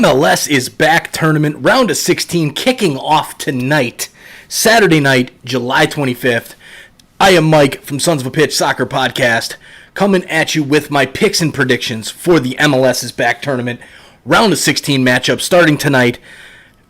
MLS is back tournament, round of 16, kicking off tonight, Saturday night, July 25th. I am Mike from Sons of a Pitch Soccer Podcast, coming at you with my picks and predictions for the MLS is back tournament, round of 16 matchup starting tonight.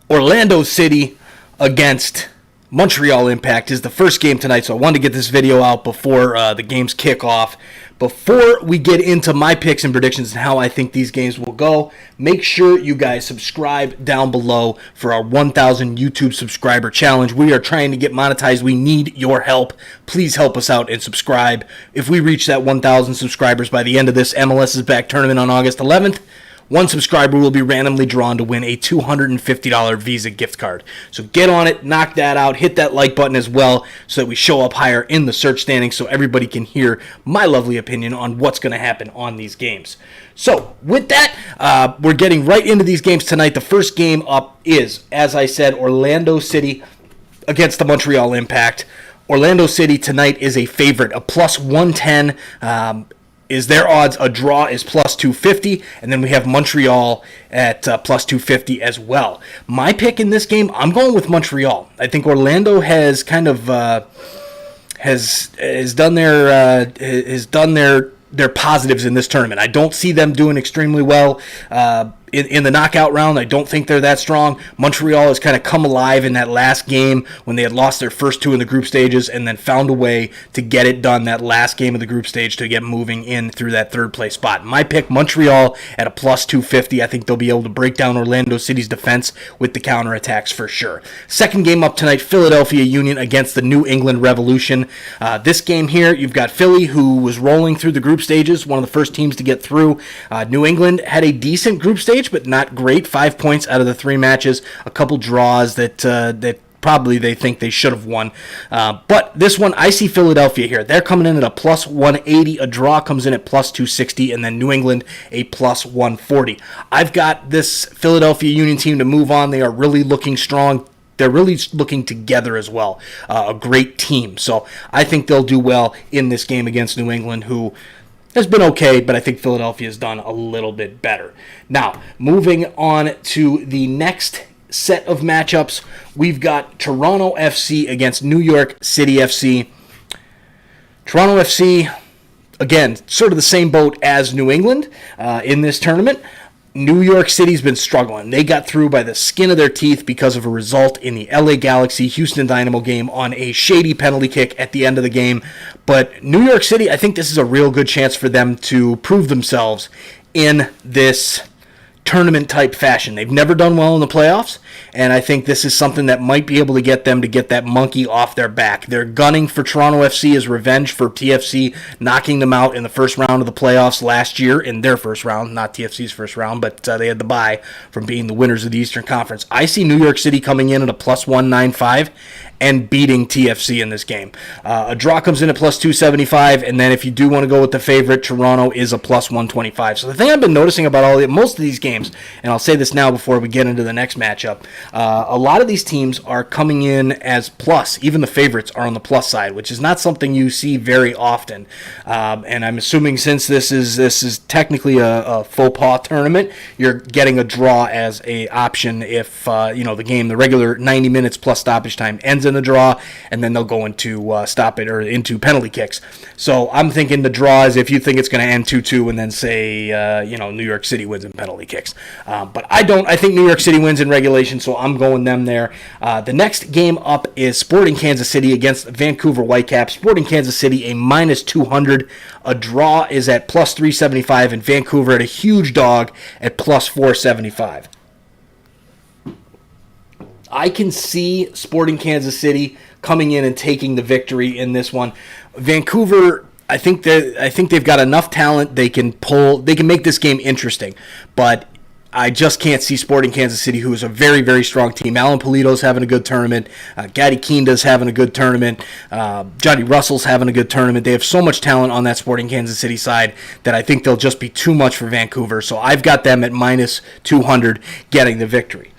Orlando City against Montreal Impact is the first game tonight, so I wanted to get this video out before the games kick off. Before we get into my picks and predictions and how I think these games will go, make sure you guys subscribe down below for our 1,000 YouTube subscriber challenge. We are trying to get monetized. We need your help. Please help us out and subscribe. If we reach that 1,000 subscribers by the end of this MLS is back tournament on August 11th, one subscriber will be randomly drawn to win a $250 Visa gift card. So get on it, knock that out, hit that like button as well so that we show up higher in the search standings so everybody can hear my lovely opinion on what's going to happen on these games. So with that, we're getting right into these games tonight. The first game up is, as I said, Orlando City against the Montreal Impact. Orlando City tonight is a favorite, a plus 110 is their odds. A draw is plus 250, and then we have Montreal at plus 250 as well. My pick in this game, I'm going with Montreal. I think Orlando has kind of has done their positives in this tournament. I don't see them doing extremely well in the knockout round. I don't think they're that strong. Montreal has kind of come alive in that last game when they had lost their first two in the group stages and then found a way to get it done that last game of the group stage to get moving in through that third place spot. My pick, Montreal at a plus 250. I think they'll be able to break down Orlando City's defense with the counterattacks for sure. Second game up tonight, Philadelphia Union against the New England Revolution. This game here, you've got Philly, who was rolling through the group stages, one of the first teams to get through. New England had a decent group stage, but not great. 5 points out of the 3 matches, a couple draws that probably they think they should have won. But this one, I see Philadelphia here. They're coming in at a plus 180. A draw comes in at plus 260, and then New England a plus 140. I've got this Philadelphia Union team to move on. They are really looking strong. They're really looking together as well. A great team. So I think they'll do well in this game against New England, who has been okay, but I think Philadelphia has done a little bit better. Now, moving on to the next set of matchups, we've got Toronto FC against New York City FC. Toronto FC, again, sort of the same boat as New England in this tournament. New York City's been struggling. They got through by the skin of their teeth because of a result in the LA Galaxy Houston Dynamo game on a shady penalty kick at the end of the game. But New York City, I think this is a real good chance for them to prove themselves in this tournament-type fashion. They've never done well in the playoffs, and I think this is something that might be able to get them to get that monkey off their back. They're gunning for Toronto FC as revenge for TFC knocking them out in the first round of the playoffs last year, in their first round, not TFC's first round, but they had the bye from being the winners of the Eastern Conference. I see New York City coming in at a plus 195 and beating TFC in this game. A draw comes in at plus 275, and then if you do want to go with the favorite, Toronto is a plus 125. So the thing I've been noticing about most of these games, and I'll say this now before we get into the next matchup, a lot of these teams are coming in as plus. Even the favorites are on the plus side, which is not something you see very often. And I'm assuming since this is technically a faux pas tournament, you're getting a draw as a option if the regular 90 minutes plus stoppage time ends in a draw, and then they'll go into into penalty kicks. So I'm thinking the draw is if you think it's going to end 2-2 and then say New York City wins in penalty kicks. But I don't. I think New York City wins in regulation, so I'm going them there. The next game up is Sporting Kansas City against Vancouver Whitecaps. Sporting Kansas City a minus 200. A draw is at plus 375, and Vancouver at a huge dog at plus 475. I can see Sporting Kansas City coming in and taking the victory in this one. Vancouver, I think they've got enough talent. They can make this game interesting, but I just can't see Sporting Kansas City, who is a very, very strong team. Alan Polito's having a good tournament. Gadi Kinda's having a good tournament. Johnny Russell's having a good tournament. They have so much talent on that Sporting Kansas City side that I think they'll just be too much for Vancouver. So I've got them at minus 200 getting the victory.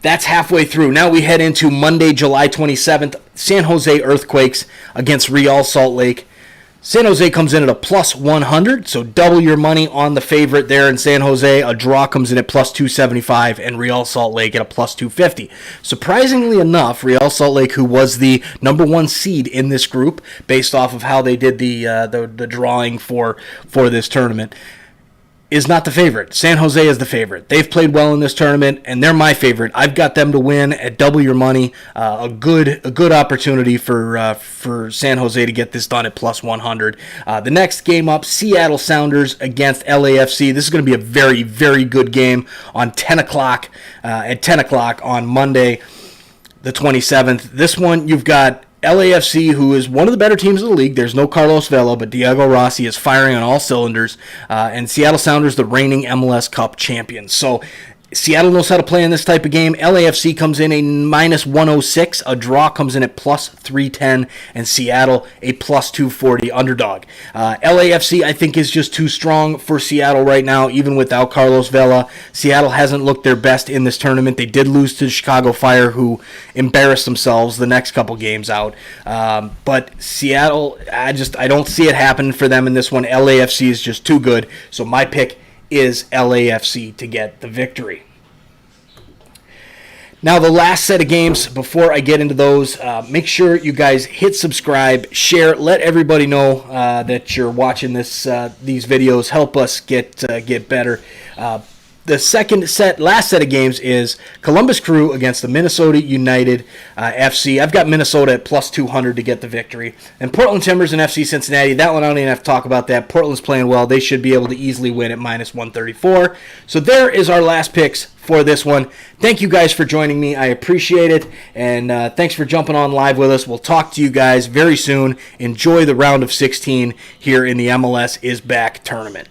That's halfway through. Now we head into Monday, July 27th, San Jose Earthquakes against Real Salt Lake. San Jose comes in at a plus 100, so double your money on the favorite there in San Jose. A draw comes in at plus 275, and Real Salt Lake at a plus 250. Surprisingly enough, Real Salt Lake, who was the number one seed in this group, based off of how they did the drawing for this tournament, is not the favorite. San Jose is the favorite. They've played well in this tournament, and they're my favorite. I've got them to win at double your money. A good opportunity for San Jose to get this done at plus 100. The next game up, Seattle Sounders against LAFC. This is going to be a very, very good game on 10 o'clock at 10 o'clock on Monday, the 27th. This one, you've got LAFC, who is one of the better teams in the league. There's no Carlos Vela, but Diego Rossi is firing on all cylinders. And Seattle Sounders, the reigning MLS Cup champions. So Seattle knows how to play in this type of game. LAFC comes in a minus 106. A draw comes in at plus 310. And Seattle a plus 240 underdog. LAFC, I think, is just too strong for Seattle right now, even without Carlos Vela. Seattle hasn't looked their best in this tournament. They did lose to the Chicago Fire, who embarrassed themselves the next couple games out. But Seattle, I don't see it happening for them in this one. LAFC is just too good. So my pick is LAFC to get the victory. Now, the last set of games, before I get into those, make sure you guys hit subscribe, share, let everybody know that you're watching these videos. Help us get better. The last set of games is Columbus Crew against the Minnesota United FC. I've got Minnesota at plus 200 to get the victory. And Portland Timbers and FC Cincinnati, that one I don't even have to talk about that. Portland's playing well. They should be able to easily win at minus 134. So there is our last picks for this one. Thank you guys for joining me. I appreciate it. And thanks for jumping on live with us. We'll talk to you guys very soon. Enjoy the round of 16 here in the MLS is Back tournament.